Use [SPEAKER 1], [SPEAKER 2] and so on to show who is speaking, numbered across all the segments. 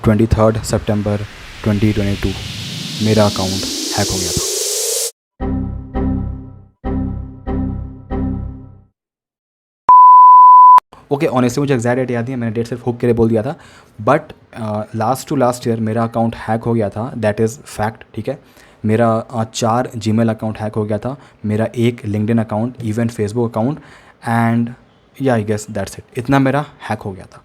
[SPEAKER 1] 23 सितंबर 2022 मेरा account hack हो गया था। ओके, ऑनेस्टली मुझे एग्जैक्ट डेट याद नहीं है, मैंने डेट सिर्फ हुक के लिए बोल दिया था। बट लास्ट ईयर मेरा अकाउंट हैक हो गया था, दैट इज़ फैक्ट। ठीक है, मेरा 4 जीमेल अकाउंट हैक हो गया था, मेरा एक LinkedIn account, even Facebook account, and या आई गेस दैट्स इट। इतना मेरा हैक हो गया था।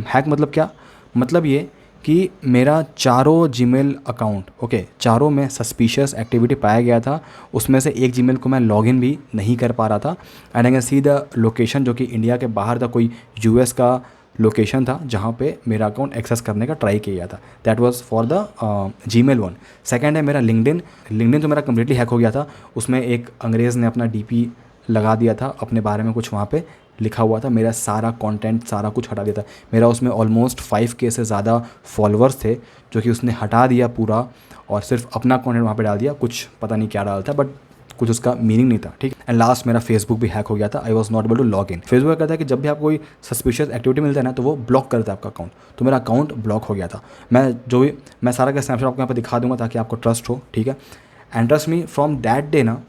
[SPEAKER 1] हैक मतलब क्या? मतलब ये कि मेरा चारों जीमेल अकाउंट, ओके, चारों में सस्पिशियस एक्टिविटी पाया गया था। उसमें से एक जीमेल को मैं लॉगिन भी नहीं कर पा रहा था। And I can see the location, जो कि इंडिया के बाहर था, कोई यूएस का लोकेशन था जहाँ पे मेरा अकाउंट एक्सेस करने का ट्राई किया था। That was for the Gmail one. Second है मेरा लिंक्डइन। लिंक्डइन तो मेरा कम्प्लीटली हैक हो गया था। उसमें एक अंग्रेज़ ने अपना डीपी लगा दिया था, अपने बारे में कुछ वहाँ पे लिखा हुआ था, मेरा सारा कंटेंट सारा कुछ हटा दिया था। मेरा उसमें ऑलमोस्ट 5K से ज़्यादा फॉलोअर्स थे, जो कि उसने हटा दिया पूरा, और सिर्फ अपना कंटेंट वहाँ पे डाल दिया। कुछ पता नहीं क्या डाला था, बट कुछ उसका मीनिंग नहीं था। ठीक। एंड लास्ट मेरा फेसबुक भी हैक हो गया था। I was not able to log in. Facebook कहता है कि जब भी आप कोई सस्पिशियस एक्टिविटी मिलता है ना, तो वो ब्लॉक करता है आपका अकाउंट। तो मेरा अकाउंट ब्लॉक हो गया था। मैं सारा का स्नैपशॉट आपको यहाँ पर दिखा दूंगा ताकि आपको ट्रस्ट हो। ठीक है, and trust me, from that day ना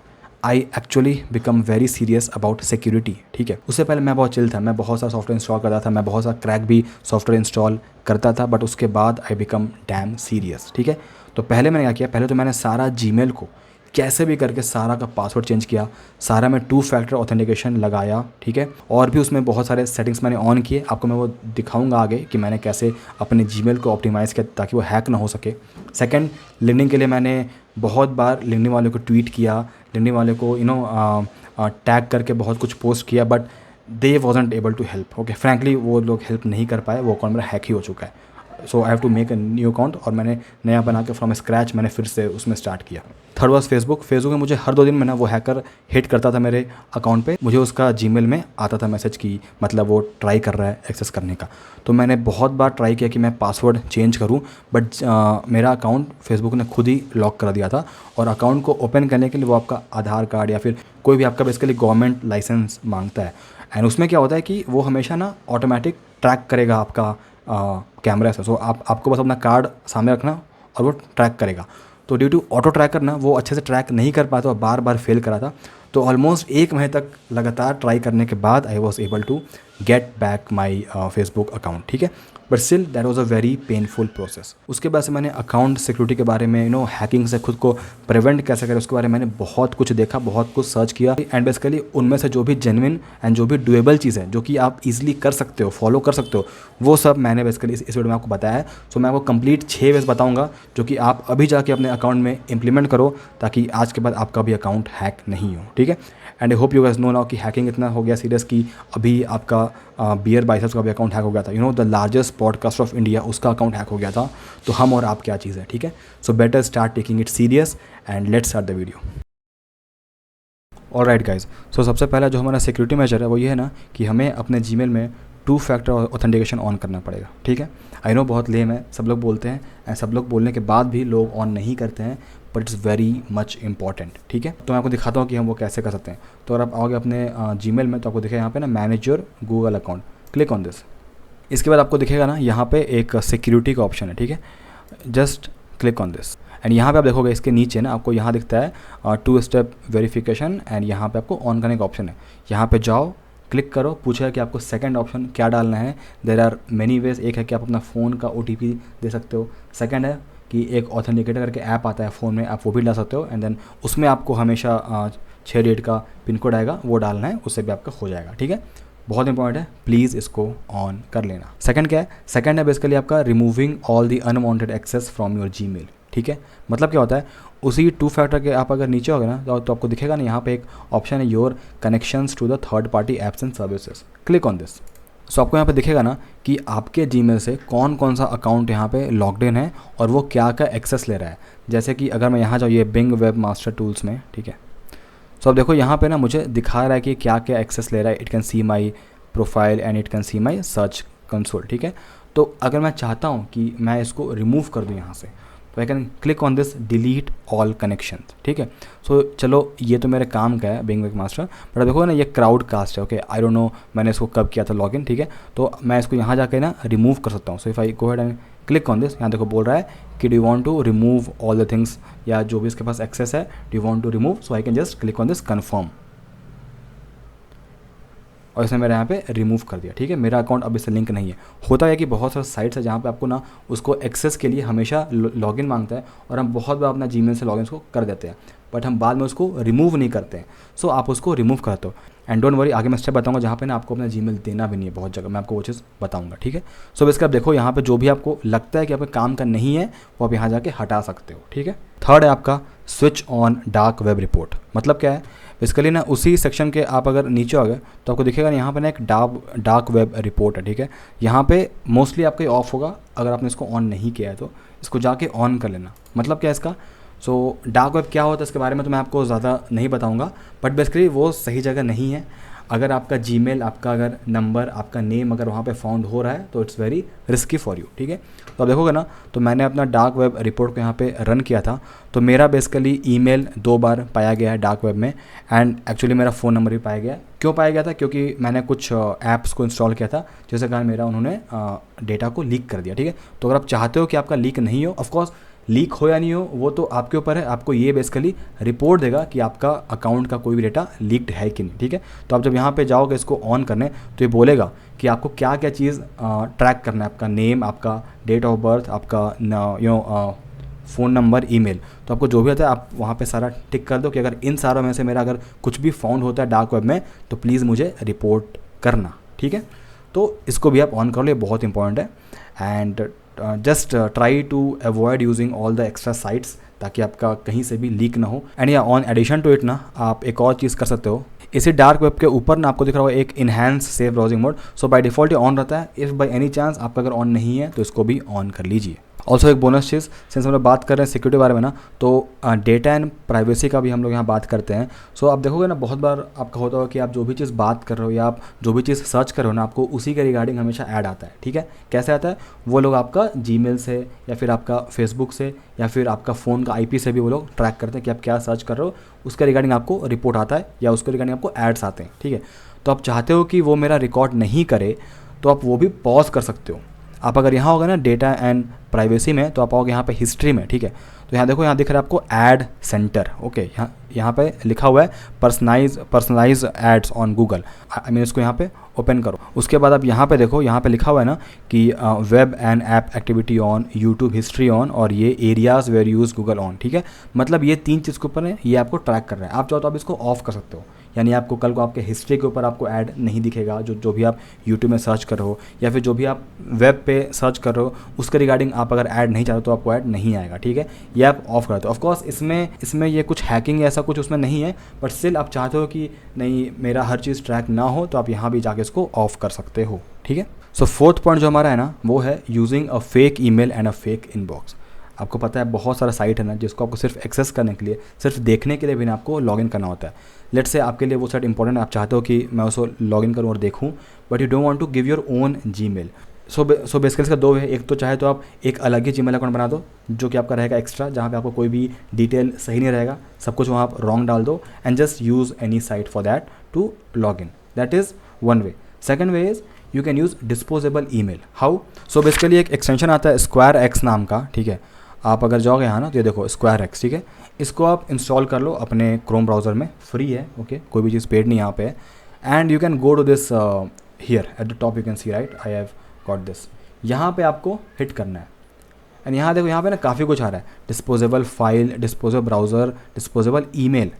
[SPEAKER 1] I actually become very serious about security. ठीक है, उससे पहले मैं बहुत चिल था, मैं बहुत सारा सॉफ्टवेयर इंस्टॉल करता था, मैं बहुत सारा क्रैक भी सॉफ्टवेयर इंस्टॉल करता था, बट उसके बाद आई बिकम डैम सीरियस। ठीक है, तो पहले मैंने क्या किया, पहले तो मैंने सारा जीमेल को कैसे भी करके सारा का पासवर्ड चेंज किया, सारा में 2 फैक्टर ऑथेंटिकेशन लगाया। ठीक है, और भी उसमें बहुत सारे सेटिंग्स मैंने ऑन किए, आपको मैं वो दिखाऊंगा आगे कि मैंने कैसे अपने जीमेल को ऑप्टिमाइज़ किया ताकि वो हैक ना हो सके। सेकंड, लिंक्डइन के लिए मैंने बहुत बार लिंक्डइन वाले को ट्वीट किया, लिंक्डइन वाले को टैग करके बहुत कुछ पोस्ट किया, but they wasn't able to help. Okay, frankly वो लोग हेल्प नहीं कर पाए, वो अकाउंट मेरा हैक ही हो चुका है। So I have to make a new account, और मैंने नया बना के फ्रॉम स्क्रैच मैंने फिर से उसमें स्टार्ट किया। Third was Facebook. फेसबुक में मुझे हर 2 दिन में ना वो हैकर हिट करता था मेरे अकाउंट पे, मुझे उसका जीमेल में आता था मैसेज की, मतलब वो ट्राई कर रहा है एक्सेस करने का। तो मैंने बहुत बार ट्राई किया कि मैं पासवर्ड चेंज करूं, बट मेरा अकाउंट फेसबुक ने खुद ही लॉक कर दिया था। और अकाउंट को ओपन करने के लिए वो आपका आधार कार्ड या फिर कोई भी आपका बेसिकली गवर्नमेंट लाइसेंस मांगता है। एंड उसमें क्या होता है कि वो हमेशा ना ऑटोमेटिक ट्रैक करेगा आपका कैमरा से। सो आपको बस अपना कार्ड सामने रखना और वो ट्रैक करेगा। तो ड्यू टू ऑटो ट्रैकर ना वो अच्छे से ट्रैक नहीं कर पाता और बार बार फेल करा था। तो ऑलमोस्ट 1 महीने तक लगातार ट्राई करने के बाद I was able to get back my Facebook account. ठीक है, but still that was a very painful process. उसके बाद से मैंने अकाउंट सिक्योरिटी के बारे में, हैकिंग से खुद को प्रिवेंट कैसे करें उसके बारे में मैंने बहुत कुछ देखा, बहुत कुछ सर्च किया। एंड बेसिकली उनमें से जो भी जेन्युइन एंड जो भी डुएबल चीज़ है, जो कि आप इजीली कर सकते हो, फॉलो कर सकते हो, वो सब मैंने बेसिकली इस वीडियो में आपको बताया है। सो मैं आपको कंप्लीट 6 वेज बताऊंगा, जो कि आप अभी जाके अपने अकाउंट में इंप्लीमेंट करो, ताकि आज के बाद आपका भी अकाउंट हैक नहीं हो। ठीक है, and I hope you guys know now कि हैकिंग इतना हो गया सीरियस कि अभी आपका बियर बाइसेप्स का भी अकाउंट हैक हो गया था। The largest podcast of India, उसका अकाउंट हैक हो गया था। तो हम और आप क्या चीज़ है। ठीक है, so better start taking it serious and let's start the video. Alright guys, so सबसे पहला जो हमारा सिक्योरिटी मेजर है वो ये है ना कि हमें अपने जीमेल में 2 फैक्टर ऑथेंटिकेशन ऑन करना पड़ेगा। ठीक है, आई नो बहुत लेम है, सब लोग बोलते हैं, एंड सब लोग बोलने के बाद भी लोग ऑन नहीं करते हैं, but it's very much important. ठीक है, तो मैं आपको दिखाता हूँ कि हम वो कैसे कर सकते हैं। तो अगर आप आओगे अपने जीमेल में तो आपको दिखेगा यहाँ पे ना manage your Google account, click on this. इसके बाद आपको दिखेगा ना यहाँ पे एक सिक्योरिटी का ऑप्शन है। ठीक है, just click on this, and यहाँ पे आप देखोगे इसके नीचे ना आपको यहाँ दिखता है 2 स्टेप वेरिफिकेशन, एंड यहाँ पे आपको ऑन करने का ऑप्शन है। यहाँ पे जाओ, क्लिक करो, पूछेगा कि आपको सेकंड ऑप्शन क्या डालना है। There are many ways. एक है कि आप अपना फ़ोन का OTP दे सकते हो। सेकंड है कि एक ऑथेंटिकेटर करके ऐप आता है फ़ोन में, आप वो भी डाल सकते हो, एंड देन उसमें आपको हमेशा 6 डिजिट का पिन कोड आएगा, वो डालना है, उससे भी आपका हो जाएगा। ठीक है, बहुत इंपॉर्टेंट है, प्लीज़ इसको ऑन कर लेना। सेकंड क्या है? सेकंड है बेसिकली आपका removing all the unwanted access from your Gmail. ठीक है, मतलब क्या होता है, उसी 2 फैक्टर के आप अगर नीचे होगे ना तो आपको दिखेगा ना यहाँ पे एक ऑप्शन है your connections to the third party apps and services, click on this. So आपको यहाँ पे दिखेगा ना कि आपके जीमेल से कौन कौन सा अकाउंट यहाँ पे लॉग्ड इन है और वो क्या क्या एक्सेस ले रहा है। जैसे कि अगर मैं यहाँ जाऊँ ये बिंग वेब मास्टर टूल्स में, ठीक है, सो अब देखो यहाँ पे ना मुझे दिखा रहा है कि क्या क्या एक्सेस ले रहा है। It can see my profile and it can see my search console. ठीक है, तो अगर मैं चाहता हूँ कि मैं इसको रिमूव कर दूँ यहाँ से, तो I can click on this delete all connection. ठीक है, सो चलो ये तो मेरे काम का है बिंग वेब मास्टर, बट देखो ना ये क्राउड कास्ट है। ओके, आई डोंट नो मैंने इसको कब किया था लॉगिन। ठीक है, तो मैं इसको यहाँ जाके ना रिमूव कर सकता हूँ। So if I go ahead and click on this. यहाँ देखो बोल रहा है कि do you want to remove all the things, या जो भी इसके पास एक्सेस है, do you want to remove, so I can just click on this confirm, और इसने मेरे यहाँ पे रिमूव कर दिया। ठीक है, मेरा अकाउंट अब इससे लिंक नहीं है। होता है कि बहुत सारे साइट्स है जहाँ पे आपको ना उसको एक्सेस के लिए हमेशा लॉगिन मांगता है, और हम बहुत बार अपना जीमेल से लॉगिन को कर देते हैं, बट हम बाद में उसको रिमूव नहीं करते हैं। सो आप उसको रिमूव करते हो, एंड डोंट वरी, आगे मैं स्टेप बताऊंगा जहाँ पे ना आपको अपना जीमेल देना भी नहीं है, बहुत जगह मैं आपको वो चीज़ बताऊंगा। ठीक है, सो बेसिकली आप देखो यहाँ पे जो भी आपको लगता है कि आपका काम का नहीं है वो आप यहाँ जाके हटा सकते हो। ठीक है, थर्ड है आपका switch on dark web report. मतलब क्या है, बेसिकली ना उसी सेक्शन के आप अगर नीचे आ गए तो आपको दिखेगा यहाँ पे ना एक डार्क वेब रिपोर्ट है। ठीक है, यहाँ पे मोस्टली आपका ऑफ होगा, अगर आपने इसको ऑन नहीं किया है तो इसको जाके ऑन कर लेना। मतलब क्या है इसका, सो डार्क वेब क्या होता है इसके बारे में तो मैं आपको ज़्यादा नहीं बताऊंगा, बट बेसिकली वो सही जगह नहीं है। अगर आपका जीमेल, आपका अगर नंबर, आपका नेम अगर वहाँ पे फाउंड हो रहा है तो it's very risky for you. ठीक है, तो आप देखोगे ना, तो मैंने अपना डार्क वेब रिपोर्ट को यहाँ पे रन किया था, तो मेरा बेसिकली ईमेल 2 बार पाया गया है डार्क वेब में, एंड एक्चुअली मेरा फ़ोन नंबर भी पाया गया। क्यों पाया गया था, क्योंकि मैंने कुछ ऐप्स को इंस्टॉल किया था जिसके कारण मेरा उन्होंने डेटा को लीक कर दिया। ठीक है, तो अगर आप चाहते हो कि आपका लीक नहीं हो, ऑफकोर्स लीक हो या नहीं हो वो तो आपके ऊपर है, आपको ये बेसिकली रिपोर्ट देगा कि आपका अकाउंट का कोई भी डेटा लीक्ड है कि नहीं। ठीक है, तो आप जब यहाँ पे जाओगे इसको ऑन करने तो ये बोलेगा कि आपको क्या क्या चीज़ ट्रैक करना है, आपका नेम, आपका डेट ऑफ बर्थ, आपका फ़ोन नंबर, ईमेल। तो आपको जो भी होता है आप वहाँ पे सारा टिक कर दो कि अगर इन सारों में से मेरा अगर कुछ भी फाउंड होता है डार्क वेब में तो प्लीज़ मुझे रिपोर्ट करना। ठीक है, तो इसको भी आप ऑन कर लो, ये बहुत इंपॉर्टेंट है। And just try to avoid using all the extra sites ताकि आपका कहीं से भी लीक ना हो। एंड या ऑन एडिशन टू इट ना आप एक और चीज़ कर सकते हो, इसी डार्क वेब के ऊपर ना आपको दिख रहा होगा एक enhance safe browsing mode. So by default ये ऑन रहता है, इफ़ बाय एनी चांस आपका अगर ऑन नहीं है तो इसको भी ऑन कर लीजिए। ऑल्सो एक बोनस चीज़, सिंस हम लोग बात कर रहे हैं सिक्योरिटी बारे में ना, तो डेटा एंड प्राइवेसी का भी हम लोग यहाँ बात करते हैं। सो आप देखोगे ना बहुत बार आपका होता होगा कि आप जो भी चीज़ बात कर रहे हो या आप जो भी चीज़ सर्च कर रहे हो ना, आपको उसी के रिगार्डिंग हमेशा ऐड आता है। ठीक है, कैसे आता है, वो लोग आपका जीमेल से या फिर आपका फेसबुक से या फिर आपका फ़ोन का IP से भी वो लोग ट्रैक करते हैं कि आप क्या सर्च कर रहे हो, उसके रिगार्डिंग आपको रिपोर्ट आता है या उसके रिगार्डिंग आपको एड्स आते हैं। ठीक है, तो आप चाहते हो कि वो मेरा रिकॉर्ड नहीं करे तो आप वो भी पॉज कर सकते हो। आप अगर यहाँ होगा ना डेटा एंड प्राइवेसी में, तो आप आओगे यहाँ पे हिस्ट्री में। ठीक है, तो यहाँ देखो, यहाँ दिख रहा है आपको ऐड सेंटर। ओके, यहाँ पे लिखा हुआ है personalise ads on Google. I mean इसको यहाँ पे ओपन करो। उसके बाद आप यहाँ पे देखो, यहाँ पे लिखा हुआ है ना कि web and app activity on, YouTube history on, और ये areas where use Google on. ठीक है, मतलब ये 3 चीज़ के ऊपर है, ये आपको ट्रैक कर रहा है। आप चाहो तो आप इसको ऑफ कर सकते हो, यानी आपको कल को आपके हिस्ट्री के ऊपर आपको ऐड नहीं दिखेगा, जो भी आप यूट्यूब में सर्च कर रहे हो या फिर जो भी आप वेब पे सर्च कर रहे हो उसके रिगार्डिंग आप अगर ऐड नहीं चाहते तो आपको ऐड नहीं आएगा। ठीक है, ये आप ऑफ करते हो। ऑफकोर्स इसमें ये कुछ हैकिंग ऐसा कुछ उसमें नहीं है, बट स्टिल आप चाहते हो कि नहीं मेरा हर चीज़ ट्रैक ना हो तो आप यहाँ भी जाके इसको ऑफ कर सकते हो। ठीक है, सो फोर्थ पॉइंट जो हमारा है ना वो है using a fake email and a fake inbox. आपको पता है बहुत सारा साइट है ना जिसको आपको सिर्फ एक्सेस करने के लिए, सिर्फ देखने के लिए भी ना आपको लॉगिन करना होता है। लेट्स से आपके लिए वो साइट इंपॉर्टेंट है, आप चाहते हो कि मैं उसको लॉगिन करूँ और देखूँ, but you don't want to give your own Gmail. So basically इसका 2 है, एक तो चाहे तो आप एक अलग ही जीमेल अकाउंट बना दो जो कि आपका रहेगा एक्स्ट्रा, जहाँ पे आपको कोई भी डिटेल सही नहीं रहेगा, सब कुछ वहाँ आप रॉन्ग डाल दो, and just use any site for that to log in. That is one way. Second way is you can use disposable email. How? So basically एक एक्सटेंशन आता है स्क्वायर एक्स नाम का। ठीक है, आप अगर जाओगे यहाँ ना तो ये देखो स्क्वायर एक्स। ठीक है, इसको आप इंस्टॉल कर लो अपने क्रोम ब्राउज़र में, फ्री है। ओके, कोई भी चीज़ पेड नहीं यहाँ पे, and you can go to this here at the top, you can see right I have got this. यहाँ पे आपको हिट करना है, एंड यहाँ देखो यहाँ पे ना काफ़ी कुछ आ रहा है, disposable file, disposable browser, disposable email.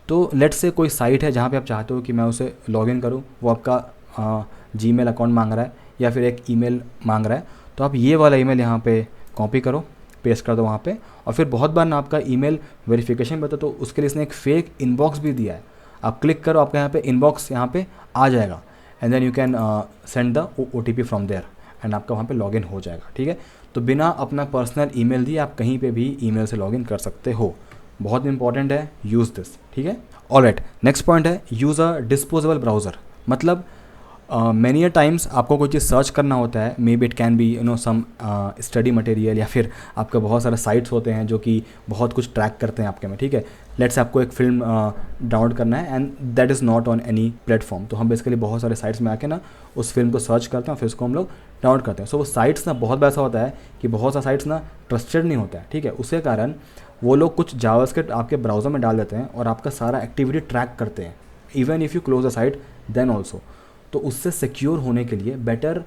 [SPEAKER 1] तो लेट्स से कोई साइट है जहाँ पे आप चाहते हो कि मैं उसे लॉगिन करूँ, वो आपका जीमेल अकाउंट मांग रहा है या फिर एक ईमेल मांग रहा है, तो आप ये वाला ईमेल यहाँ पे कॉपी करो, पेस्ट कर दो वहाँ पे। और फिर बहुत बार ना आपका ईमेल वेरिफिकेशन में तो उसके लिए इसने एक फेक इनबॉक्स भी दिया है। आप क्लिक करो, आपका यहाँ पे इनबॉक्स यहाँ पे आ जाएगा, and then you can send the OTP from there, and आपका वहाँ पे लॉगिन हो जाएगा। ठीक है, तो बिना अपना पर्सनल ईमेल दिए आप कहीं पे भी ईमेल से लॉगिन कर सकते हो। बहुत इंपॉर्टेंट है, यूज़ दिस। ठीक है, ऑलराइट। नेक्स्ट पॉइंट है यूज़ अ डिस्पोजेबल ब्राउज़र। मतलब मैनी अ टाइम्स आपको कोई चीज़ सर्च करना होता है, maybe it can be some study material, या फिर आपके बहुत सारे साइट्स होते हैं जो कि बहुत कुछ ट्रैक करते हैं आपके में, ठीक है। लेट्स आपको एक फिल्म डाउनलोड करना है and that is not on any platform, तो हम बेसिकली बहुत सारे साइट्स में आके ना उस फिल्म को सर्च करते हैं, फिर उसको हम लोग डाउनलोड करते हैं। सो वो साइट्स ना बहुत ऐसा होता है कि बहुत सा साइट्स ना ट्रस्टेड नहीं होता है, ठीक है। उसके कारण वो लोग कुछ जावास्क्रिप्ट आपके ब्राउज़र में डाल देते हैं और आपका सारा एक्टिविटी ट्रैक करते हैं, even if you close the site then also. तो उससे सिक्योर होने के लिए better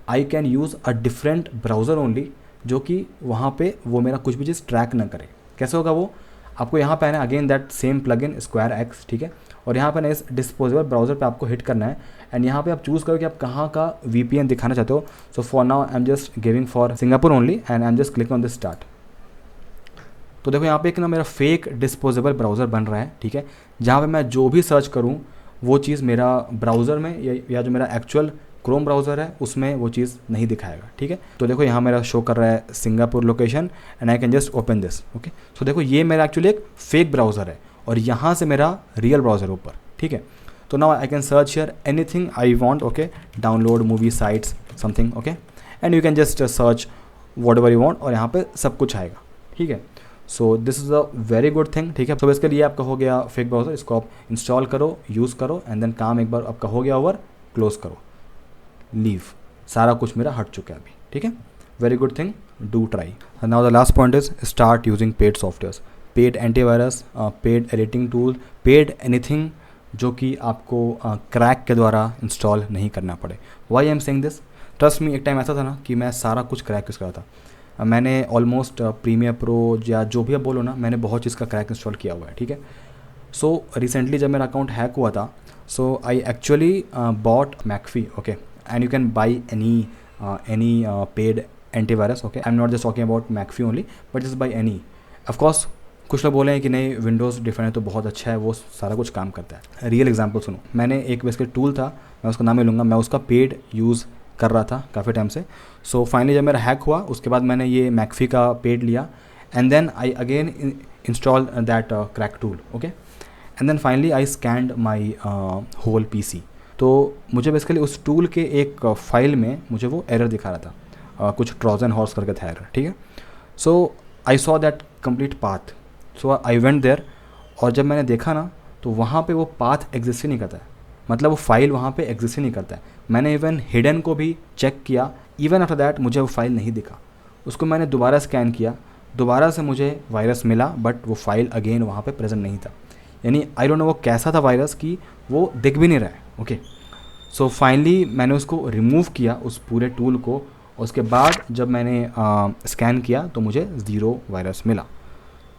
[SPEAKER 1] I can use a different browser only, जो कि वहाँ पे वो मेरा कुछ भी चीज़ ट्रैक ना करे। कैसे होगा वो, आपको यहाँ पे आना है, again that same plugin square x, ठीक है। और यहाँ पे ना इस डिस्पोजेबल ब्राउज़र पे आपको हिट करना है एंड यहाँ पे आप चूज़ करो कि आप कहाँ का VPN दिखाना चाहते हो। So for now I am just giving for Singapore only and I am just click on this start. तो देखो यहाँ पे एक ना मेरा फेक डिस्पोजेबल ब्राउज़र बन रहा है, ठीक है, जहाँ पे मैं जो भी सर्च करूँ वो चीज़ मेरा ब्राउज़र में या जो मेरा एक्चुअल क्रोम ब्राउज़र है उसमें वो चीज़ नहीं दिखाएगा, ठीक है। तो देखो यहाँ मेरा शो कर रहा है Singapore location and I can just open this, okay. So देखो ये मेरा एक्चुअली एक फेक ब्राउज़र है और यहाँ से मेरा रियल ब्राउज़र ऊपर, ठीक है। तो now I can search hear anything I want, okay, download movie sites something, okay, and you can just search what ever you want और यहाँ पे सब कुछ आएगा, ठीक है। So this is a very good thing, ठीक है। तो इसके लिए आपका हो गया फेक ब्राउज़र, इसको आप इंस्टॉल करो, यूज़ करो एंड देन काम एक बार आपका हो गया ओवर, क्लोज करो, लीव, सारा कुछ मेरा हट चुका है अभी, ठीक है। Very good thing, do try. Now the last point is start using paid softwares, paid antivirus, paid editing tool, paid anything जो कि आपको क्रैक के द्वारा इंस्टॉल नहीं करना पड़े। Why I am saying this, trust me, एक टाइम ऐसा था ना कि मैं सारा कुछ क्रैक यूज़ कर रहा था। मैंने ऑलमोस्ट प्रीमियर प्रो या जो भी आप बोलो ना, मैंने बहुत चीज़ का क्रैक इंस्टॉल किया हुआ है, ठीक है। सो रिसेंटली जब मेरा अकाउंट हैक हुआ था, so I actually bought McAfee, okay, and you can buy any paid antivirus, okay. I am not just talking about McAfee only but just buy any. Of course कुछ लोग बोले हैं कि नहीं विंडोज़ डिफरेंट है तो बहुत अच्छा है, वो सारा कुछ काम करता है। रियल एग्जांपल सुनो, मैंने एक बेसिकली टूल था, मैं उसका नाम नहीं लूँगा, मैं उसका पेड यूज़ कर रहा था काफ़ी टाइम से। सो फाइनली जब मेरा हैक हुआ उसके बाद मैंने ये मैकफी का पेड लिया and then I again install that crack tool, okay, and then finally I scanned my whole PC। तो मुझे बेसिकली उस टूल के एक फाइल में मुझे वो एरर दिखा रहा था, कुछ ट्रोजन हॉर्स करके था एरर, ठीक है। So I saw that complete path, so I went there और जब मैंने देखा ना तो वहाँ पे वो पाथ एग्जिस्ट ही नहीं करता है, मतलब वो फाइल वहाँ पे एग्जिस्ट ही नहीं करता है। मैंने इवन हिडन को भी चेक किया, इवन आफ्टर दैट मुझे वो फाइल नहीं दिखा। उसको मैंने दोबारा स्कैन किया, दोबारा से मुझे वायरस मिला बट वो फाइल अगेन वहाँ पे प्रेजेंट नहीं था। यानी आई डोंट नो वो कैसा था वायरस कि वो दिख भी नहीं रहा है, ओके। सो फाइनली मैंने उसको रिमूव किया उस पूरे टूल को, उसके बाद जब मैंने स्कैन किया तो मुझे 0 वायरस मिला।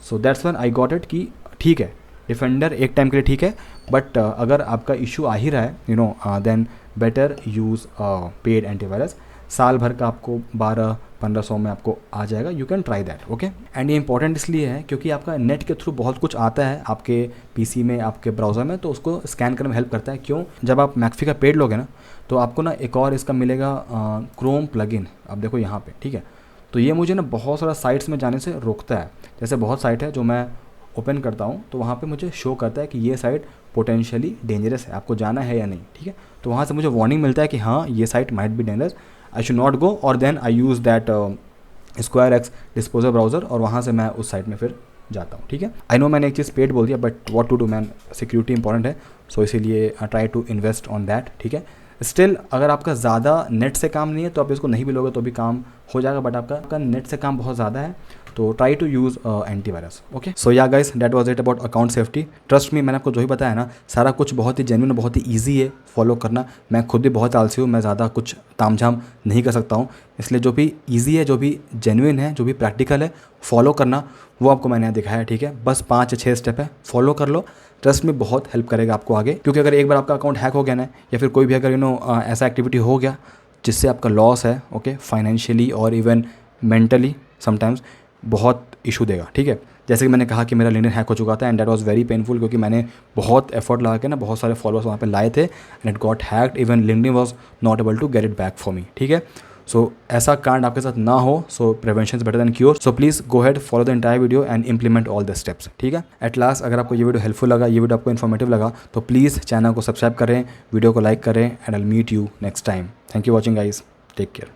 [SPEAKER 1] So that's when I got it कि ठीक है, डिफेंडर एक टाइम के लिए ठीक है बट अगर आपका इशू आ ही रहा है then better use paid antivirus. साल भर का आपको 1200-1500 में आपको आ जाएगा, you can try that, okay. And ये इंपॉर्टेंट इसलिए है क्योंकि आपका नेट के थ्रू बहुत कुछ आता है आपके PC में, आपके ब्राउज़र में, तो उसको स्कैन करने में हेल्प करता है। क्यों, जब आप मैकफी का पेड लोगे ना तो आपको ना एक और इसका मिलेगा क्रोम प्लगइन, आप देखो यहाँ पे, ठीक है। तो ये मुझे ना बहुत सारा साइट्स में जाने से रोकता है। जैसे बहुत साइट है जो मैं ओपन करता हूँ तो वहाँ पे मुझे शो करता है कि ये साइट पोटेंशियली डेंजरस है, आपको जाना है या नहीं, ठीक है। तो वहाँ से मुझे वार्निंग मिलता है कि हाँ ये site might be dangerous, I should not go, और then I use that square X disposer browser और वहाँ से मैं उस साइट में फिर जाता हूँ, ठीक है। आई नो मैंने एक चीज़ पेड बोल दिया but what to do man, security important है, सो इसीलिए try to invest on that, ठीक है। स्टिल अगर आपका ज़्यादा नेट से काम नहीं है तो आप इसको नहीं भी लोगे तो भी काम हो जाएगा, बट आपका नेट से काम बहुत ज़्यादा है तो try to use antivirus, okay. So yeah guys, that was it about account safety. Trust me, मैंने आपको जो ही बताया ना सारा कुछ बहुत ही जेन्युइन, बहुत ही ईजी है फॉलो करना। मैं खुद भी बहुत आलसी हूँ, मैं ज़्यादा कुछ तामझाम नहीं कर सकता हूँ, इसलिए जो भी ईजी है, जो भी जेन्युइन है, जो भी प्रैक्टिकल है, फॉलो करना वो आपको मैंने दिखाया, ठीक है। बस 5 या 6 स्टेप है, फॉलो कर लो, ट्रस्ट में बहुत हेल्प करेगा आपको आगे। क्योंकि अगर एक बार आपका अकाउंट हैक हो गया ना, या फिर कोई भी अगर ऐसा एक्टिविटी हो गया जिससे आपका लॉस है, ओके, फाइनेंशियली और इवन मेंटली समटाइम्स बहुत इशू देगा, ठीक है। जैसे कि मैंने कहा कि मेरा लिंक्डइन हैक हो चुका था and that was very painful, क्योंकि मैंने बहुत एफर्ट लगा के ना बहुत सारे फॉलोअर्स वहाँ पे लाए थे and it got hacked, even LinkedIn was not able to get it back for me, ठीक है। सो ऐसा कांड आपके साथ ना हो, so prevention is better than cure. So please go ahead, follow the entire video and implement all the steps, ठीक है। एट लास्ट, अगर आपको ये वीडियो हेल्पफुल लगा, ये वीडियो आपको इन्फॉर्मेटिव लगा, तो प्लीज़ चैनल को सब्सक्राइब करें, वीडियो को लाइक करें, and I will meet you next time. Thank you watching guys, take care.